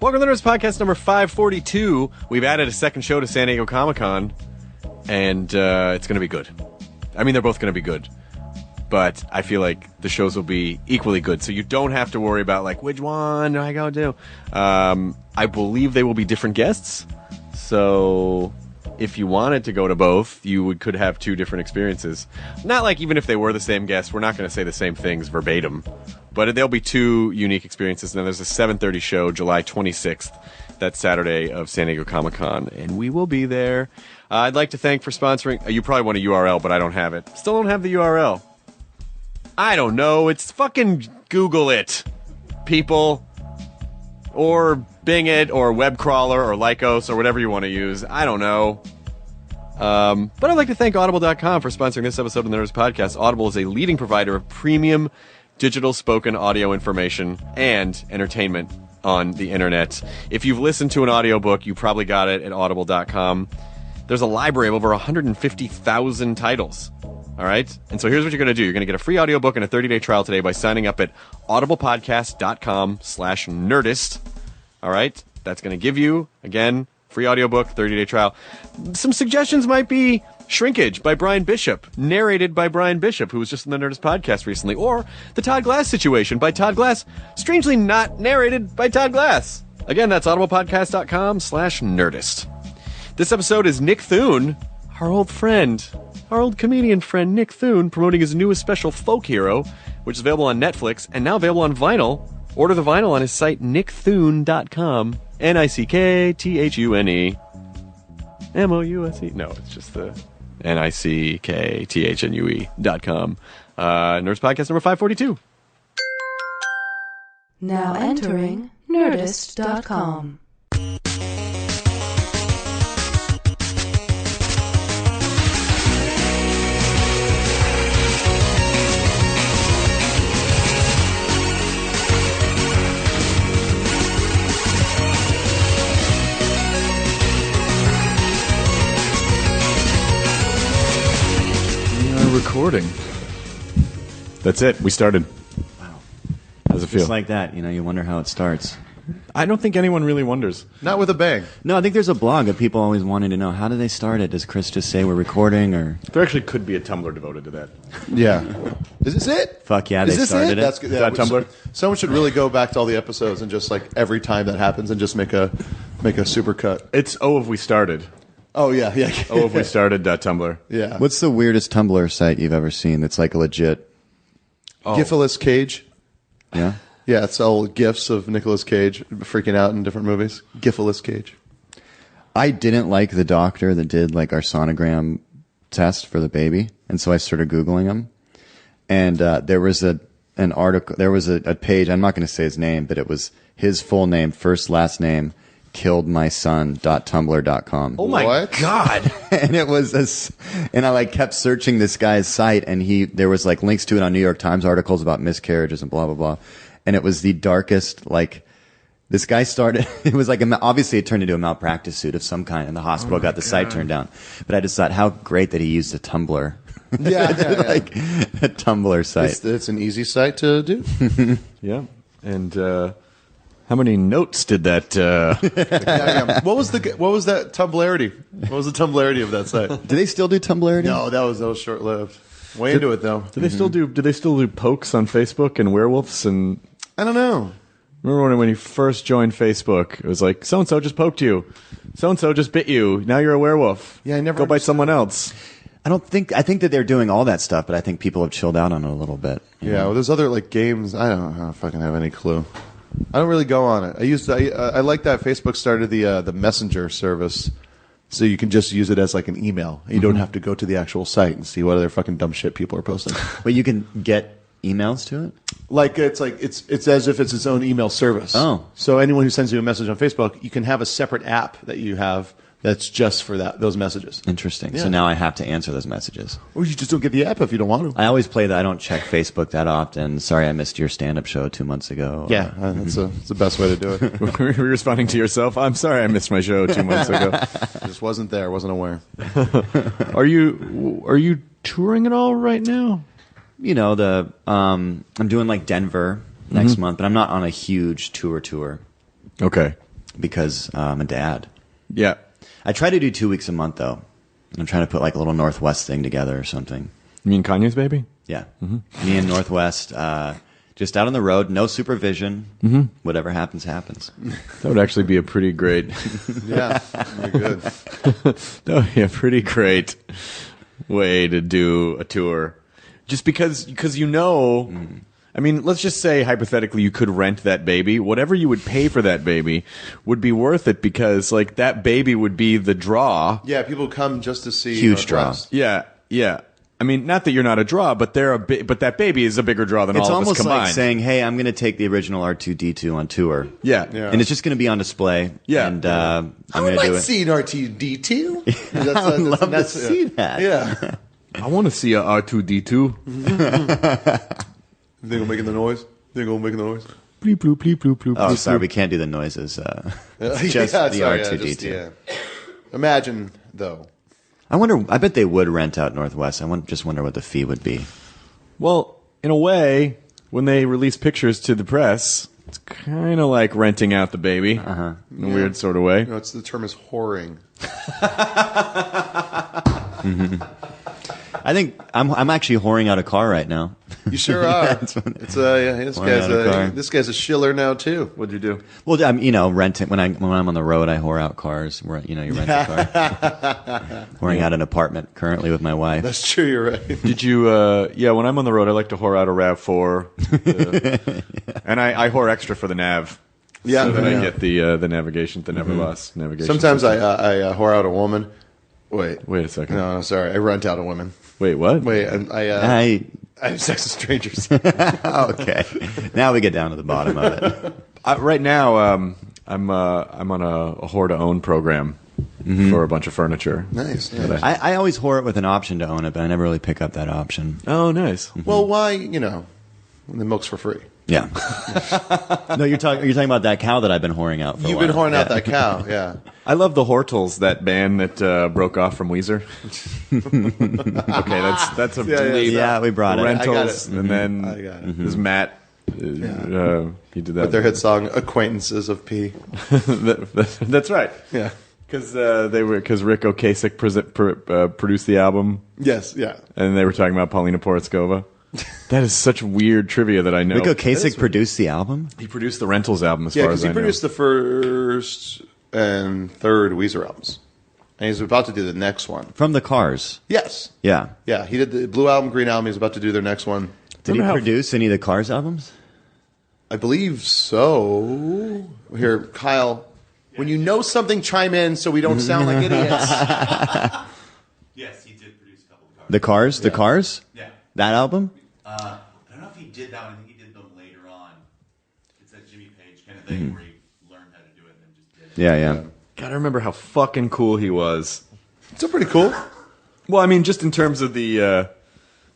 Welcome to Nerdist Podcast number 542. We've added a second show to San Diego Comic-Con, and it's going to be good. I mean, they're both going to be good, but I feel like the shows will be equally good, so you don't have to worry about, like, which one do I go to? I believe they will be different guests, so if you wanted to go to both, you could have two different experiences. Not like even if they were the same guests, we're not going to say the same things verbatim. But there'll be two unique experiences. Now, there's a 7:30 show, July 26th. That's Saturday of San Diego Comic-Con, and we will be there. I'd like to thank for sponsoring. You probably want a URL, but I don't have it. Still don't have the URL. I don't know. It's fucking Google it, people. Or Bing it, or Webcrawler, or Lycos, or whatever you want to use. I don't know. But I'd like to thank Audible.com for sponsoring this episode of the Nerdist Podcast. Audible is a leading provider of premium digital spoken audio information and entertainment on the internet. If you've listened to an audiobook, you probably got it at Audible.com. There's a library of over 150,000 titles. All right? And so here's what you're going to do. You're going to get a free audiobook and a 30-day trial today by signing up at audiblepodcast.com/Nerdist. All right? That's going to give you, again, free audiobook, 30-day trial. Some suggestions might be Shrinkage by Brian Bishop, narrated by Brian Bishop, who was just in the Nerdist Podcast recently, or The Todd Glass Situation by Todd Glass, strangely not narrated by Todd Glass. Again, that's audiblepodcast.com/Nerdist. This episode is Nick Thune, our old friend, our old comedian friend Nick Thune, promoting his newest special, Folk Hero, which is available on Netflix and now available on vinyl. Order the vinyl on his site, nickthune.com. NICKTHUNE. MOUSE. No, it's just the NICKTHNUE.com. Nerdist Podcast number 542. Now entering Nerdist.com. Recording. That's it. We started. Wow. How does it feel? Just like that, you wonder how it starts. I don't think anyone really wonders. Not with a bang. No, I think there's a blog of people always wanting to know, how do they start it? Does Chris just say we're recording, or? There actually could be a Tumblr devoted to that. Yeah. Is this it? Fuck yeah, they Is this started it. That's good. Is that Tumblr? Someone should really go back to all the episodes and just, like, every time that happens and just make a super cut. It's Have We Started. Oh, yeah. Have We Started Tumblr. Yeah. What's the weirdest Tumblr site you've ever seen that's like a legit? Gifless Cage. Yeah? Yeah, it's all GIFs of Nicolas Cage freaking out in different movies. Gifless Cage. I didn't like the doctor that did like our sonogram test for the baby, and so I started Googling him. And there was an article, there was a page, I'm not going to say his name, but it was his full name, first, last name, killedmyson.tumblr.com. Oh my What? God. And it was and I like kept searching this guy's site, and there was like links to it on New York Times articles about miscarriages and blah blah blah, and it was the darkest. Like, this guy started, it was like obviously it turned into a malpractice suit of some kind, and the hospital got the site turned down. But I just thought, how great that he used a Tumblr. Yeah. Like a Tumblr site. It's an easy site to do. Yeah. And how many notes did that? Yeah. What was that Tumblarity? What was the Tumblarity of that site? Do they still do Tumblr? No, that was short lived. Way into it though. Do they still do pokes on Facebook and werewolves? And I don't know. remember when you first joined Facebook, it was like, so and so just poked you, so and so just bit you. Now you're a werewolf. Yeah, I never go bite understood someone else. I think that they're doing all that stuff, but I think people have chilled out on it a little bit. Yeah, well, there's other like games. I don't fucking have any clue. I don't really go on it. I like that Facebook started the Messenger service, so you can just use it as like an email. You don't have to go to the actual site and see what other fucking dumb shit people are posting. But you can get emails to it? It's as if it's its own email service. Oh. So anyone who sends you a message on Facebook, you can have a separate app that you have that's just for those messages. Interesting. Yeah. So now I have to answer those messages. Or you just don't get the app if you don't want to. I always play that. I don't check Facebook that often. Sorry, I missed your stand-up show 2 months ago. Yeah, that's the best way to do it. Were you responding to yourself? I'm sorry I missed my show 2 months ago. Just wasn't there, wasn't aware. Are you touring at all right now? You know, I'm doing like Denver next month, but I'm not on a huge tour. Okay. because I'm a dad. Yeah. I try to do 2 weeks a month, though. I'm trying to put like a little Northwest thing together or something. You mean Kanye's baby? Yeah. Mm-hmm. Me and Northwest, just out on the road, no supervision. Mm-hmm. Whatever happens, happens. That would actually be a pretty great... Yeah, very good. That would be a pretty great way to do a tour. Just because you know... I mean, let's just say, hypothetically, you could rent that baby. Whatever you would pay for that baby would be worth it because, like, that baby would be the draw. Yeah, people come just to see Huge draw. Northwest. Yeah. I mean, not that you're not a draw, but but that baby is a bigger draw than all of us combined. It's almost like saying, hey, I'm going to take the original R2-D2 on tour. Yeah. And it's just going to be on display. Yeah. And I'm going to do it. See an R2-D2. I would love to see that. Yeah. I want to see a R2-D2. They gonna making the noise? They gonna make the noise? Bleep, bloop, bleep, bloop, bloop, Oh, bloop, sorry, bloop. we can't do the noises. Just Yeah, the sorry, R2-D2. yeah. Imagine, though. I bet they would rent out Northwest. just wonder what the fee would be. Well, in a way, when they release pictures to the press, it's kind of like renting out the baby in a weird sort of way. You know, the term is whoring. Mm-hmm. I think I'm actually whoring out a car right now. You sure are. This guy's a shiller now too. What'd you do? Well, I'm renting when I'm on the road. I whore out cars. You rent a car. Whoring out an apartment currently with my wife. That's true. You're right. Did you? When I'm on the road, I like to whore out a RAV4, and I whore extra for the nav. Yeah, so that I get the navigation, the never lost navigation. Sometimes system. I whore out a woman. Wait a second. No, sorry. I rent out a woman. Wait, what? Wait, I have sex with strangers. Okay, now we get down to the bottom of it. Right now, I'm on a whore to own program for a bunch of furniture. Nice. I always whore it with an option to own it, but I never really pick up that option. Oh, nice. Well, why? When the milk's for free. Yeah. No, you're talking about that cow that I've been whoring out for a while. You've been whoring out that cow, yeah. I love the Hortels, that band that broke off from Weezer. Okay, that's a bleed. Yeah, we brought it. Rentals, I got it. and then I got it. there's Matt. He did that. With their hit song "Acquaintances of P." That's right. Yeah. Because Rick Ocasek produced the album. Yes. Yeah. And they were talking about Paulina Porizkova. That is such weird trivia that I know. Rick Ocasek produced the album? He produced the Rentals album, as far because as I know. he produced the first and third Weezer albums, and he's about to do the next one. From the Cars? Yes. Yeah. Yeah, he did the Blue Album, Green Album. He's about to do their next one. Did he produce any of the Cars albums? I believe so. Here, Kyle, when you know something, chime in so we don't sound like idiots. Yes, he did produce a couple of cars. The Cars? The Cars? Yeah. That album? I don't know if he did that one. I think he did them later on. It's that Jimmy Page kind of thing where he learned how to do it and then just did it. Yeah. Gotta remember how fucking cool he was. It's pretty cool. Well, I mean, just in terms of the,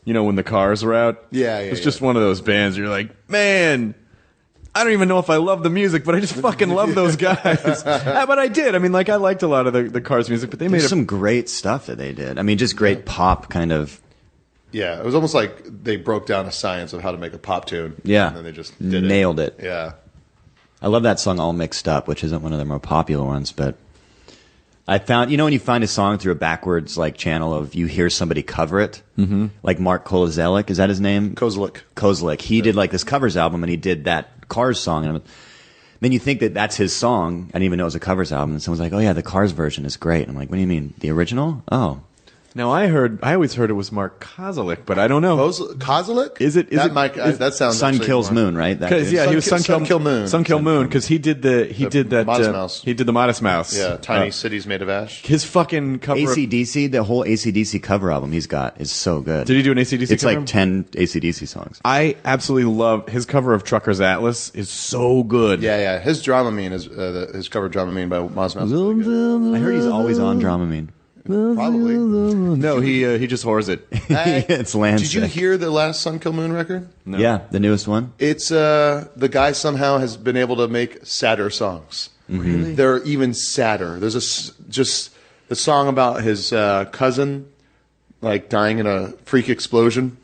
when the Cars were out. Yeah. It's just one of those bands where you're like, man, I don't even know if I love the music, but I just fucking love those guys. But I did. I mean, I liked a lot of the Cars music, but they made some great stuff that they did. I mean, just great pop kind of. Yeah, it was almost like they broke down a science of how to make a pop tune. Yeah. And then they just did Nailed it. Yeah. I love that song All Mixed Up, which isn't one of their more popular ones, but I found, when you find a song through a backwards channel of you hear somebody cover it, like Mark Kolozelic, is that his name? Kozlik. He did this covers album and he did that Cars song. And then you think that that's his song. I didn't even know it was a covers album. And someone's like, oh yeah, the Cars version is great. And I'm like, what do you mean? The original? Oh. Now I always heard it was Mark Kozelic, but I don't know. Kozelic? Is it? That sounds Sun Kills Moon, right? Because he was Sun Kill Moon. Sun Kill Moon because he did that. Modest Mouse. He did the Modest Mouse. Yeah, Tiny Cities Made of Ash. His fucking cover. AC/DC, the whole AC/DC cover album he's got is so good. Did he do an AC/DC? It's cover? like 10 AC/DC songs. I absolutely love his cover of Trucker's Atlas. Is so good. Yeah. His Dramamine is his cover of Dramamine by Modest Mouse. Really good. I heard he's always on Dramamine. Probably. No, he just whores it. It's Lancet. Did you hear the last Sun Kill Moon record? No. Yeah, the newest one. It's the guy somehow has been able to make sadder songs. Really? They're even sadder. There's just the song about his cousin dying in a freak explosion.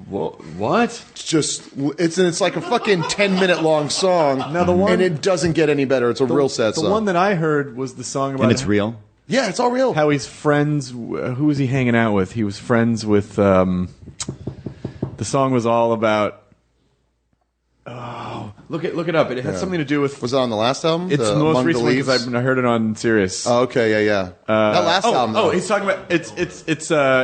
What? It's like a fucking 10-minute long song. Now the one, and it doesn't get any better. It's a real sad song. The one that I heard was the song about. And it's real. Yeah, it's all real. How he's friends. Who was he hanging out with? He was friends with. The song was all about. Oh, look it up. It had something to do with. Was it on the last album? It's the most recent one because I heard it on Sirius. Oh, okay, yeah. That last album. Though. Oh, he's talking about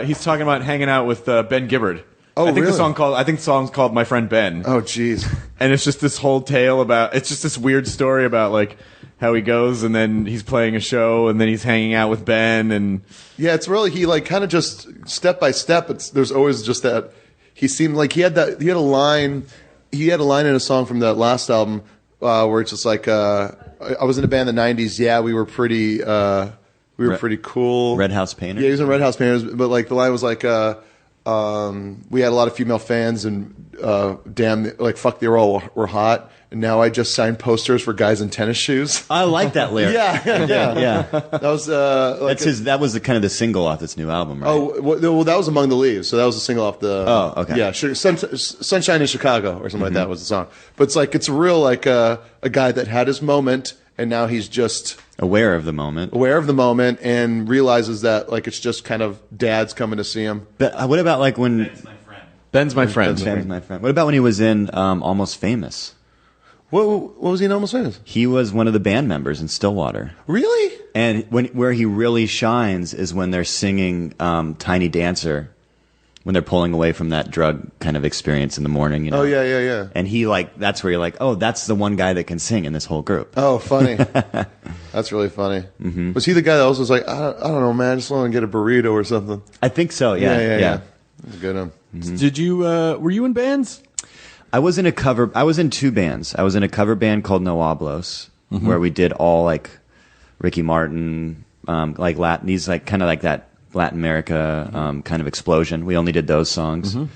he's talking about hanging out with Ben Gibbard. Oh, I think really? the song's called My Friend Ben. Oh, jeez. And it's just this whole tale about. It's just this weird story about like how he goes and then he's playing a show and then he's hanging out with Ben and. Yeah, it's really he like kind of just step by step. There's always just that. He seemed like he had a line. He had a line in a song from that last album where it's just like, I was in a band in the 90s. Yeah, we were pretty cool. Red House Painters? Yeah, he was in Red House Painters. But like the line was like, we had a lot of female fans and damn, like fuck, they were hot. And now I just signed posters for guys in tennis shoes. I like that lyric. Yeah. That was like that was the kind of the single off this new album, right? Oh, well, that was Among the Leaves, so that was a single off the. Oh, okay. Yeah, Sunshine in Chicago or something like that was the song. But it's a real like a guy that had his moment, and now he's just aware of the moment, and realizes that like it's just kind of dads coming to see him. But what about like when Ben's my friend. Ben's my friend. What about when he was in Almost Famous? What was he in Almost Famous? He was one of the band members in Stillwater. Really? And where he really shines is when they're singing Tiny Dancer, when they're pulling away from that drug kind of experience in the morning. You know? Oh, yeah. And that's where you're like, oh, that's the one guy that can sing in this whole group. Oh, funny. That's really funny. Mm-hmm. Was he the guy that also was like, I don't know, man, I just want to get a burrito or something? I think so, yeah. That's a good one. Mm-hmm. Did you, were you in bands? I was in two bands. I was in a cover band called No Hablos, where we did all like Ricky Martin, like Latin, these like kind of like that Latin America kind of explosion. We only did those songs. Mm-hmm.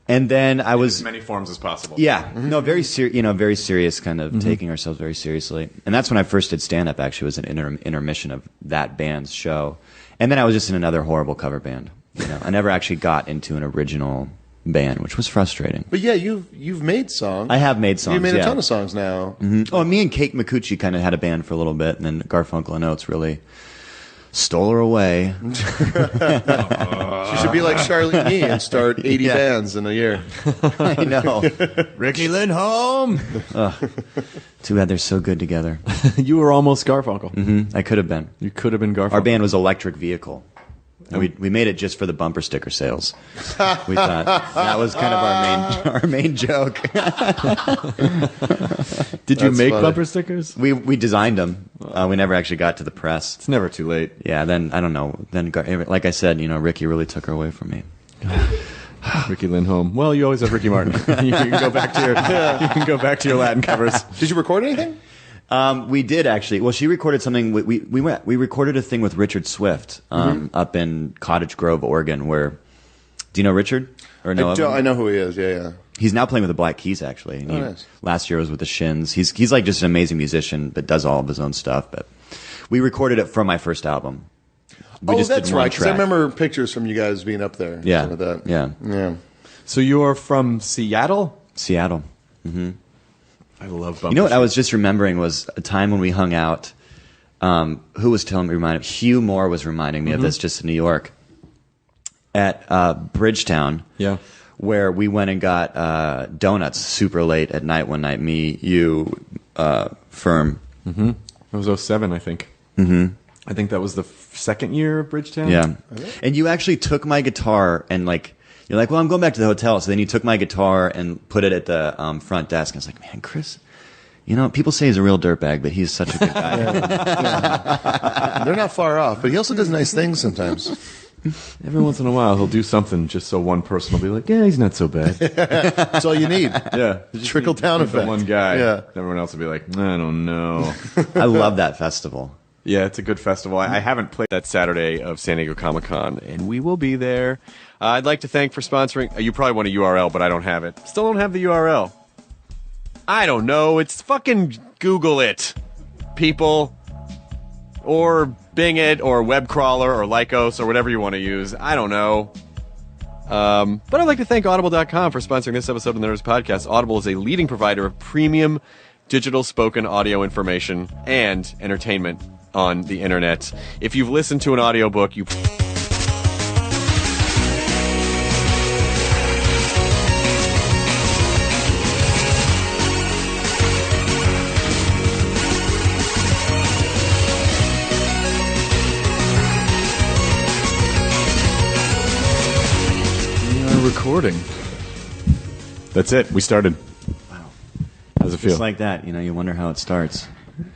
And then I was as many forms as possible. Yeah, no, very serious kind of taking ourselves very seriously. And that's when I first did stand up. Actually, was an intermission of that band's show. And then I was just in another horrible cover band. You know, I never actually got into an original band, which was frustrating. But yeah, you've made songs. I have made songs. You made a ton of songs now. Mm-hmm. Oh, me and Kate Micucci kind of had a band for a little bit, and then Garfunkel and Oates really stole her away. She should be like Charlene E and start 80 bands in a year. I know. Ricky Lindholm. Too bad they're so good together. You were almost Garfunkel. Mm-hmm. I could have been. You could have been Garfunkel. Our band was Electric Vehicle. And we made it just for the bumper sticker sales. We thought that was kind of our main joke. Did you make funny. bumper stickers? We designed them. We never actually got to the press. It's never too late. Yeah. Then I don't know. Then like I said, Ricky really took her away from me. Ricky Lindholm. Well, you always have Ricky Martin. You can go back to your Latin covers. Did you record anything? We did actually. Well, she recorded something. We recorded a thing with Richard Swift up in Cottage Grove, Oregon. Where, do you know Richard or know of him? I know who he is. Yeah. He's now playing with the Black Keys actually. And nice. Last year was with the Shins. He's like just an amazing musician, but does all of his own stuff. But we recorded it for my first album. That's right. Because I remember pictures from you guys being up there. Yeah. Like that. Yeah. So you're from Seattle? Seattle. Mm-hmm. I love bumper. You know what I was just remembering was a time when we hung out. Who was Hugh Moore was reminding me of this just in New York at Bridgetown. Yeah. Where we went and got donuts super late at night one night. Me, you, Firm. Mm-hmm. It was 2007, I think. Mm-hmm. I think that was the second year of Bridgetown. Yeah. And you actually took my guitar and you're like, well, I'm going back to the hotel. So then you took my guitar and put it at the front desk. And I was like, man, Chris, people say he's a real dirtbag, but he's such a good guy. They're not far off, but he also does nice things sometimes. Every once in a while, he'll do something just so one person will be like, yeah, he's not so bad. That's all you need. Yeah. Trickle down effect. The one guy. Yeah. Everyone else will be like, I don't know. I love that festival. Yeah, it's a good festival. I haven't played that Saturday of San Diego Comic-Con, and we will be there. I'd like to thank for sponsoring. You probably want a URL, but I don't have it. Still don't have the URL. I don't know. It's fucking Google it, people. Or Bing it, or web crawler, or Lycos, or whatever you want to use. I don't know. But I'd like to thank Audible.com for sponsoring this episode of the Nerdist Podcast. Audible is a leading provider of premium digital spoken audio information and entertainment on the internet. If you've listened to an audiobook, you... recording. That's it. We started. Wow. How's it feel? Just like that, you wonder how it starts.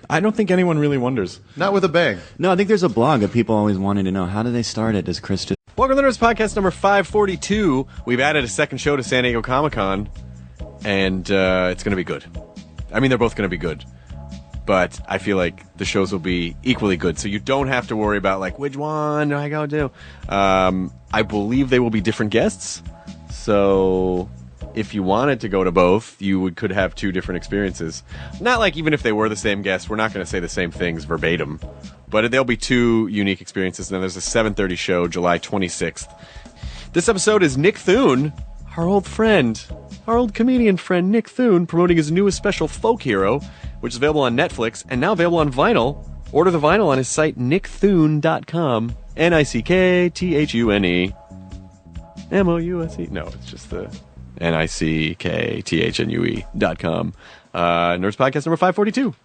I don't think anyone really wonders. Not with a bang. No, I think there's a blog of people always wanting to know, how do they start it? Does Chris just... Welcome to the Nerdist Podcast number 542. We've added a second show to San Diego Comic-Con, and it's going to be good. I mean, they're both going to be good. But I feel like the shows will be equally good, so you don't have to worry about, like, which one do I go do? I believe they will be different guests, so if you wanted to go to both, you could have two different experiences. Not like even if they were the same guests, we're not going to say the same things verbatim, but there'll be two unique experiences. And then there's a 7:30 show, July 26th. This episode is Nick Thune, our old friend, our old comedian friend Nick Thune, promoting his newest special, Folk Hero, which is available on Netflix and now available on vinyl. Order the vinyl on his site, nickthune.com. NICKTHUNE. MOUSE. No, it's just the NICKTHNUE.com. Nerdist Podcast number 542.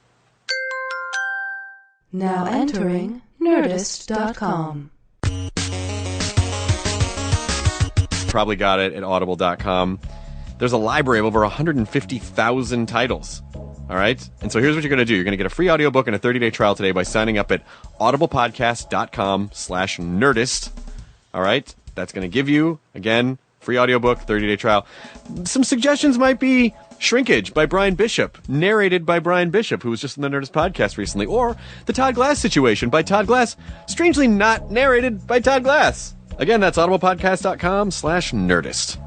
Now entering Nerdist.com. Probably got it at audible.com. There's a library of over 150,000 titles. All right? And so here's what you're going to do. You're going to get a free audiobook and a 30-day trial today by signing up at audiblepodcast.com/Nerdist. All right? That's going to give you, again, free audiobook, 30-day trial. Some suggestions might be Shrinkage by Brian Bishop, narrated by Brian Bishop, who was just in the Nerdist Podcast recently, or The Todd Glass Situation by Todd Glass, strangely not narrated by Todd Glass. Again, that's audiblepodcast.com/Nerdist.